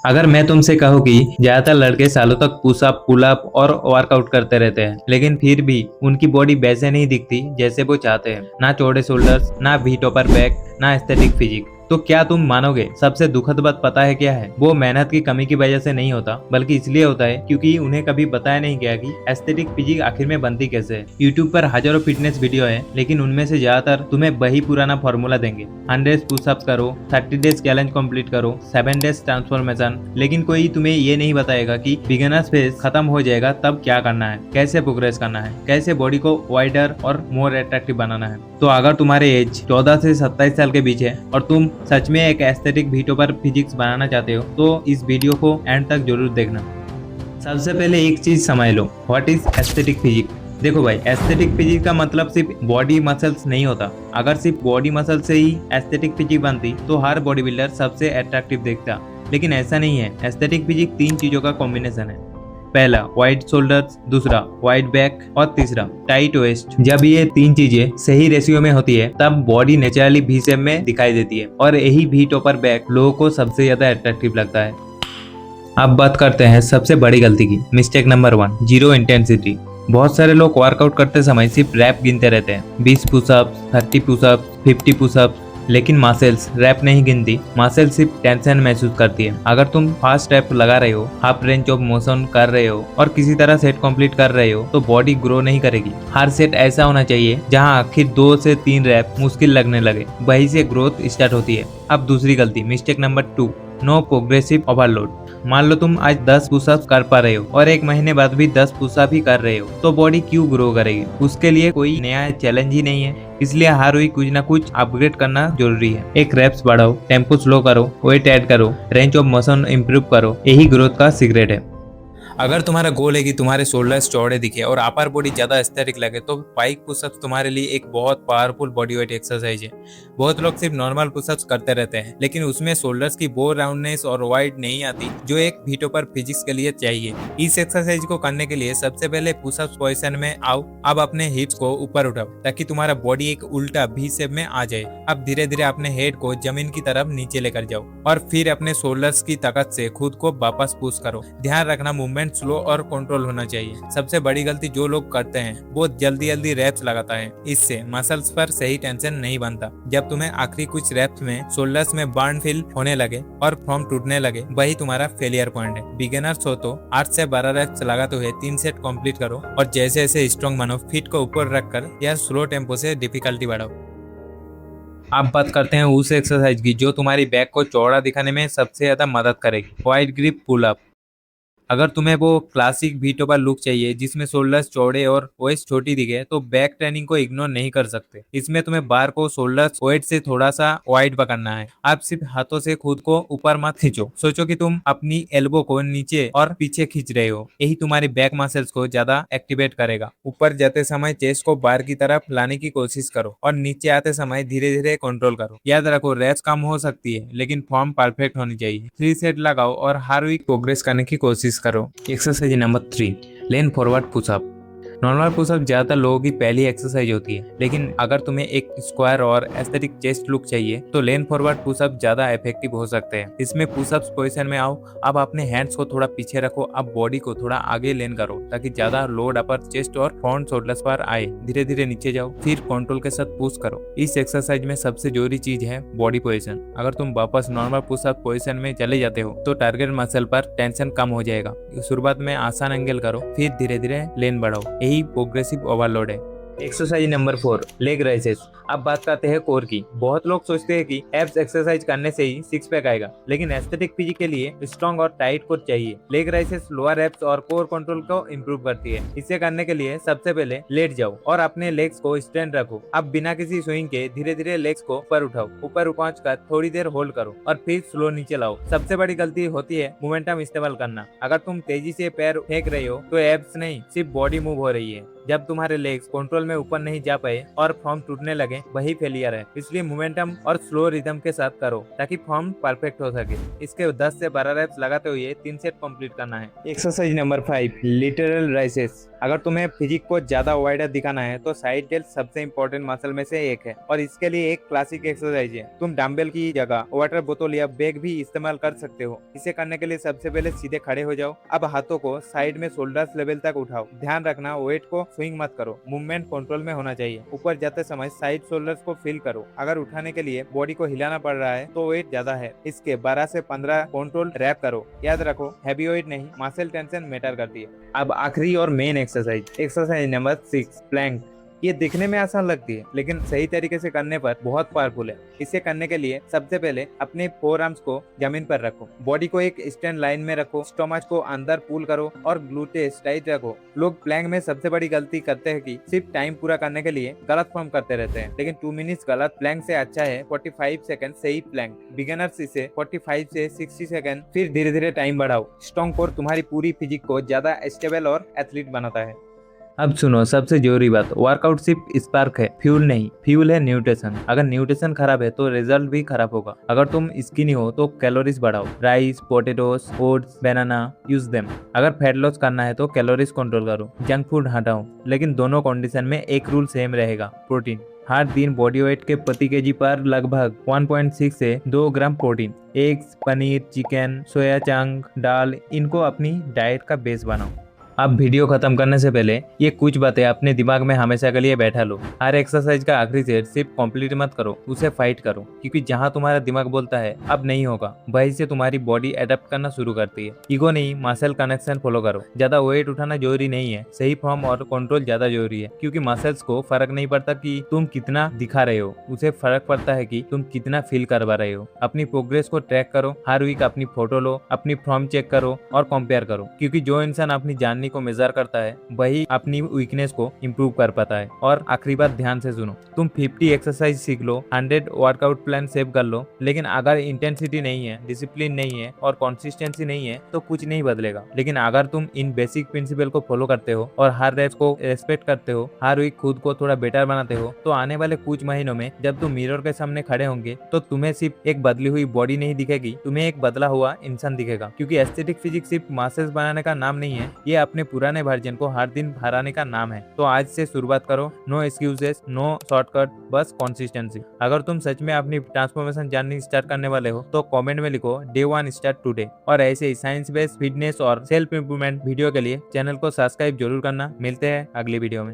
अगर मैं तुमसे कहूँ कि ज्यादातर लड़के सालों तक पुशअप पुलअप और वर्कआउट करते रहते हैं, लेकिन फिर भी उनकी बॉडी वैसे नहीं दिखती जैसे वो चाहते हैं। ना चौड़े शोल्डर्स, ना वी टॉपर बैक, ना एस्थेटिक फिजिक। तो क्या तुम मानोगे सबसे दुखद बात पता है क्या है? वो मेहनत की कमी की वजह से नहीं होता, बल्कि इसलिए होता है क्योंकि उन्हें कभी बताया नहीं गया कि एस्थेटिक फिजिक आखिर में बनती कैसे है। यूट्यूब पर हजारों फिटनेस वीडियो है, लेकिन उनमें से ज्यादातर तुम्हें वही पुराना फॉर्मूला देंगे। 100 पुशअप्स करो, 30 डेज चैलेंज कंप्लीट करो, 7 डेज ट्रांसफॉर्मेशन। लेकिन कोई तुम्हें ये नहीं बताएगा कि बिगिनर्स फेज खत्म हो जाएगा तब क्या करना है, कैसे प्रोग्रेस करना है, कैसे बॉडी को वाइडर और मोर अट्रैक्टिव बनाना है। तो अगर तुम्हारे एज 14 से 27 साल के बीच है और तुम सच में एक एस्थेटिक वीटो पर फिजिक्स बनाना चाहते हो, तो इस वीडियो को एंड तक जरूर देखना। सबसे पहले एक चीज समझ लो, व्हाट इज एस्थेटिक फिजिक। देखो भाई, एस्थेटिक फिजिक का मतलब सिर्फ बॉडी मसल्स नहीं होता। अगर सिर्फ बॉडी मसल से ही एस्थेटिक फिजिक बनती तो हर बॉडी बिल्डर सबसे अट्रैक्टिव दिखता, लेकिन ऐसा नहीं है। एस्थेटिक फिजिक 3 चीजों का कॉम्बिनेशन है। पहला वाइड शोल्डर्स, दूसरा वाइड बैक और तीसरा टाइट वेस्ट। जब ये 3 चीजें सही रेशियो में होती है तब बॉडी नेचुरली वी शेप में दिखाई देती है, और यही वी टॉपर बैक लोगों को सबसे ज्यादा अट्रैक्टिव लगता है। अब बात करते हैं सबसे बड़ी गलती की। Mistake number 1, zero intensity. बहुत सारे लोग वर्कआउट करते समय सिर्फ रैप गिनते रहते हैं, 20 पुशअप्स, 30 पुशअप्स, 50 पुशअप्स। लेकिन मसल्स रैप नहीं गिनती, मसल सिर्फ टेंशन महसूस करती है। अगर तुम फास्ट रैप लगा रहे हो, हाफ रेंज ऑफ मोशन कर रहे हो और किसी तरह सेट कंप्लीट कर रहे हो, तो बॉडी ग्रो नहीं करेगी। हर सेट ऐसा होना चाहिए जहां आखिर 2 से 3 रैप मुश्किल लगने लगे, वहीं से ग्रोथ स्टार्ट होती है। अब दूसरी गलती, mistake number 2, no progressive overload. मान लो तुम आज 10 पुशअप्स कर पा रहे हो और एक महीने बाद भी 10 पुशअप ही कर रहे हो, तो बॉडी क्यों ग्रो करेगी? उसके लिए कोई नया चैलेंज ही नहीं है। इसलिए हर वीक कुछ ना कुछ अपग्रेड करना जरूरी है। एक रेप्स बढ़ाओ, टेम्पो स्लो करो, वेट ऐड करो, रेंज ऑफ मोशन इंप्रूव करो। यही ग्रोथ का सीक्रेट है। अगर तुम्हारा गोल है कि तुम्हारे शोल्डर्स चौड़े दिखे और अपर बॉडी ज्यादा एस्थेटिक लगे, तो 5 पुशअप्स तुम्हारे लिए एक बहुत पावरफुल बॉडी वेट एक्सरसाइज है। बहुत लोग सिर्फ नॉर्मल पुशअप्स करते रहते हैं, लेकिन उसमें शोल्डर्स की वो राउंडनेस और वाइड नहीं आती जो एक वीटो पर फिजिक्स के लिए चाहिए। इस एक्सरसाइज को करने के लिए सबसे पहले पुशअप्स पोजीशन में आओ। अब अपने हिप्स को ऊपर उठाओ ताकि तुम्हारा बॉडी एक उल्टा वी शेप में आ जाए। अब धीरे धीरे अपने हेड को जमीन की तरफ नीचे लेकर जाओ और फिर अपने शोल्डर्स की ताकत से खुद को वापस पुश करो। ध्यान रखना, मूवमेंट स्लो और कंट्रोल होना चाहिए। सबसे बड़ी गलती जो लोग करते हैं वो जल्दी रैप्स लगाता है। इससे मसल्स पर सही टेंशन नहीं बनता। जब तुम्हें आखिरी कुछ रैप्स में शोल्डर्स में बर्न फील होने लगे और फॉर्म टूटने लगे, वही तुम्हारा फेलियर पॉइंट है। बिगिनर्स हो तो 8 से 12 रैप्स लगाते हुए 3 सेट कंप्लीट करो और जैसे जैसे स्ट्रॉन्ग बनो, फीट को ऊपर रखकर या स्लो टेम्पो से डिफिकल्टी बढ़ाओ। अब बात करते हैं उस एक्सरसाइज की जो तुम्हारी बैक को चौड़ा दिखाने में सबसे ज्यादा मदद करेगी, वाइड ग्रिप पुल अप। अगर तुम्हें वो क्लासिक वीटो पर लुक चाहिए जिसमें शोल्डर्स चौड़े और वेस्ट छोटी दिखे, तो बैक ट्रेनिंग को इग्नोर नहीं कर सकते। इसमें तुम्हें बार को शोल्डर्स वेट से थोड़ा सा वाइड पकड़ना है। आप सिर्फ हाथों से खुद को ऊपर मत खींचो। सोचो कि तुम अपनी एल्बो को नीचे और पीछे खींच रहे हो। यही तुम्हारी बैक मसल्स को ज्यादा एक्टिवेट करेगा। ऊपर जाते समय चेस्ट को बार की तरफ लाने की कोशिश करो और नीचे आते समय धीरे धीरे कंट्रोल करो। याद रखो, रेप्स कम हो सकती है लेकिन फॉर्म परफेक्ट होनी चाहिए। 3 सेट लगाओ और हर वीक प्रोग्रेस करने की कोशिश करो। एक्सरसाइज नंबर 3, लेन फॉरवर्ड पुशअप। नॉर्मल पुशअप ज्यादातर लोगों की पहली एक्सरसाइज होती है, लेकिन अगर तुम्हें एक स्क्वायर और एस्थेटिक चेस्ट लुक चाहिए तो लेन फॉरवर्ड पुशअप ज्यादा इफेक्टिव हो सकते हैं। इसमें पुशअप्स पोजीशन में आओ। अब अपने हैंड्स को थोड़ा पीछे रखो। अब बॉडी को थोड़ा आगे लेन करो ताकि ज्यादा लोड अपर चेस्ट और फ्रंट शोल्डर्स पर आए। धीरे धीरे नीचे जाओ, फिर कंट्रोल के साथ पुश करो। इस एक्सरसाइज में सबसे जरूरी चीज है बॉडी पोजीशन। अगर तुम वापस नॉर्मल पुशअप पोजीशन में चले जाते हो तो टारगेट मसल पर टेंशन कम हो जाएगा। शुरुआत में आसान एंगल करो, फिर धीरे धीरे लेन बढ़ाओ। यही प्रोग्रेसिव ओवरलोड है। Exercise number 4, leg राइसेस। अब बात करते हैं कोर की। बहुत लोग सोचते हैं कि एब्स एक्सरसाइज करने से ही सिक्स पैक आएगा, लेकिन एस्थेटिक फिजिक के लिए स्ट्रॉन्ग और टाइट कोर चाहिए। लेग राइसेस लोअर एब्स और कोर कंट्रोल को इंप्रूव करती है। इसे करने के लिए सबसे पहले लेट जाओ और अपने लेग्स को स्ट्रेंथ रखो। अब बिना किसी स्विंग के धीरे धीरे लेग्स को ऊपर उठाओ। ऊपर पहुंच कर थोड़ी देर होल्ड करो और फिर स्लो नीचे लाओ। सबसे बड़ी गलती होती है मोमेंटम स्टेबल करना। अगर तुम तेजी से पैर फेंक रहे हो तो एब्स नहीं, सिर्फ बॉडी मूव हो रही है। जब तुम्हारे लेग्स कंट्रोल में ऊपर नहीं जा पाए और फॉर्म टूटने लगे वही फेलियर है। इसलिए मोमेंटम और स्लो रिदम के साथ करो ताकि फॉर्म परफेक्ट हो सके। इसके 10 से 12 रेप्स लगाते हुए 3 सेट कंप्लीट करना है। Exercise number 5, literal राइसेस। अगर तुम्हें फिजिक को ज्यादा वाइडर दिखाना है तो साइड डेल्ट सबसे इंपॉर्टेंट मसल में से एक है और इसके लिए एक क्लासिक एक्सरसाइज है। तुम डंबल की जगह वाटर बोतल या बैग भी इस्तेमाल कर सकते हो। इसे करने के लिए सबसे पहले सीधे खड़े हो जाओ। अब हाथों को साइड में शोल्डर्स लेवल तक उठाओ। ध्यान रखना वेट को स्विंग मत करो, मूवमेंट कंट्रोल में होना चाहिए। ऊपर जाते समय साइड शोल्डर्स को फील करो। अगर उठाने के लिए बॉडी को हिलाना पड़ रहा है तो वेट ज्यादा है। इसके 12 से 15 कंट्रोल रैप करो। याद रखो हैवी वेट नहीं, मसल टेंशन मैटर करती है। अब आखिरी और मेन एक्सरसाइज नंबर 6, प्लैंक। ये दिखने में आसान लगती है लेकिन सही तरीके से करने पर बहुत पावरफुल है। इसे करने के लिए सबसे पहले अपने फोर आर्म्स को जमीन पर रखो, बॉडी को एक स्टैंड लाइन में रखो, स्टोमच को अंदर पुल करो और ग्लूटेस टाइट रखो। लोग प्लैंक में सबसे बड़ी गलती करते हैं कि सिर्फ टाइम पूरा करने के लिए गलत फॉर्म करते रहते हैं, लेकिन 2 मिनट्स गलत प्लैंक से अच्छा है 45 सेकंड सही प्लैंक। बिगिनर्स इसे 45 से 60 सेकंड, फिर धीरे धीरे टाइम बढ़ाओ। स्ट्रॉन्ग कोर तुम्हारी पूरी फिजिक को ज्यादा स्टेबल और एथलीट बनाता है। अब सुनो सबसे जरूरी बात, वर्कआउट सिर्फ स्पार्क है, फ्यूल नहीं। फ्यूल है न्यूट्रिशन। अगर न्यूट्रिशन खराब है तो रिजल्ट भी खराब होगा। अगर तुम स्किनी हो तो कैलोरीज बढ़ाओ। राइस, पोटेटोस, ओट्स, बनाना, यूज देम। अगर फैट लॉस करना है तो कैलोरीज कंट्रोल करो, जंक फूड हटाओ। लेकिन दोनों कंडीशन में एक रूल सेम रहेगा, प्रोटीन। हर दिन बॉडी वेट के प्रति केजी पर लगभग 1.6 से 2 gram protein. Eggs, paneer, chicken, soya chunk, दाल, इनको अपनी डाइट का बेस बनाओ। अब वीडियो खत्म करने से पहले ये कुछ बातें अपने दिमाग में हमेशा के लिए बैठा लो। हर एक्सरसाइज का आखिरी सेट सिर्फ कंप्लीट मत करो, उसे फाइट करो। क्योंकि जहां तुम्हारा दिमाग बोलता है अब नहीं होगा, वहीं से तुम्हारी बॉडी अडेप्ट करना शुरू करती है। ईगो नहीं, मसल कनेक्शन फॉलो करो। ज्यादा वेट उठाना जरूरी नहीं है, सही फॉर्म और कंट्रोल ज्यादा जरूरी है। क्योंकि मसल्स को फर्क नहीं पड़ता कि तुम कितना दिखा रहे हो, उसे फर्क पड़ता है कि तुम कितना फील करवा रहे हो। अपनी प्रोग्रेस को ट्रैक करो, हर वीक अपनी फोटो लो, अपनी फॉर्म चेक करो और कंपेयर करो। क्योंकि जो इंसान अपनी जान को मेजर करता है वही अपनी वीकनेस को इम्प्रूव कर पाता है। और आखिरी बात ध्यान से सुनो, तुम 50 एक्सरसाइज सीख लो, 100 वर्कआउट प्लान सेव कर लो, लेकिन अगर इंटेंसिटी नहीं है, डिसिप्लिन नहीं है और कंसिस्टेंसी नहीं है तो कुछ नहीं बदलेगा। लेकिन अगर तुम इन बेसिक प्रिंसिपल को फॉलो करते हो और हर रेप्स को रेस्पेक्ट करते हो, हर वीक खुद को थोड़ा बेटर बनाते हो, तो आने वाले कुछ महीनों में जब तुम मिरर के सामने खड़े होंगे तो तुम्हें सिर्फ एक बदली हुई बॉडी नहीं दिखेगी, तुम्हें एक बदला हुआ इंसान दिखेगा। क्योंकि एस्थेटिक फिजिक्स सिर्फ मासेस बनाने का नाम नहीं है, ये अपने पुराने वर्जन को हर दिन हराने का नाम है। तो आज से शुरुआत करो, नो एक्सक्यूजेस, नो शॉर्टकट, बस कंसिस्टेंसी। अगर तुम सच में अपनी ट्रांसफॉर्मेशन जर्नी स्टार्ट करने वाले हो तो कमेंट में लिखो डे 1 स्टार्ट टुडे। और ऐसे ही साइंस बेस्ड फिटनेस और सेल्फ इंप्रूवमेंट वीडियो के लिए चैनल को सब्सक्राइब जरूर करना। मिलते हैं अगली वीडियो में।